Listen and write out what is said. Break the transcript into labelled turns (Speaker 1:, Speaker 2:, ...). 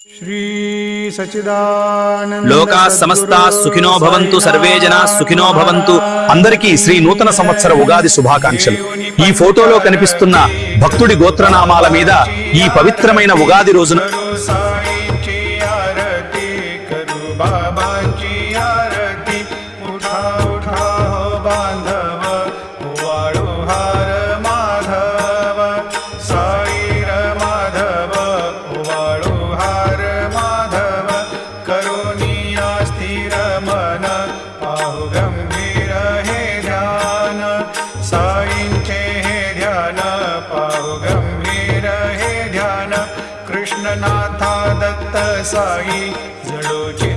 Speaker 1: श्री सच्चिदानंद
Speaker 2: లోకా సమస్తా సుఖినో భవంతు, సర్వే జనా సుఖినో భవంతు. అందరికీ శ్రీ నూతన సంవత్సర ఉగాది శుభాకాంక్షలు. ఈ ఫోటోలో కనిపిస్తున్న భక్తుడి గోత్రనామాల మీద ఈ పవిత్రమైన ఉగాది రోజున
Speaker 3: कृष्णनाथा दत्त साई जडोची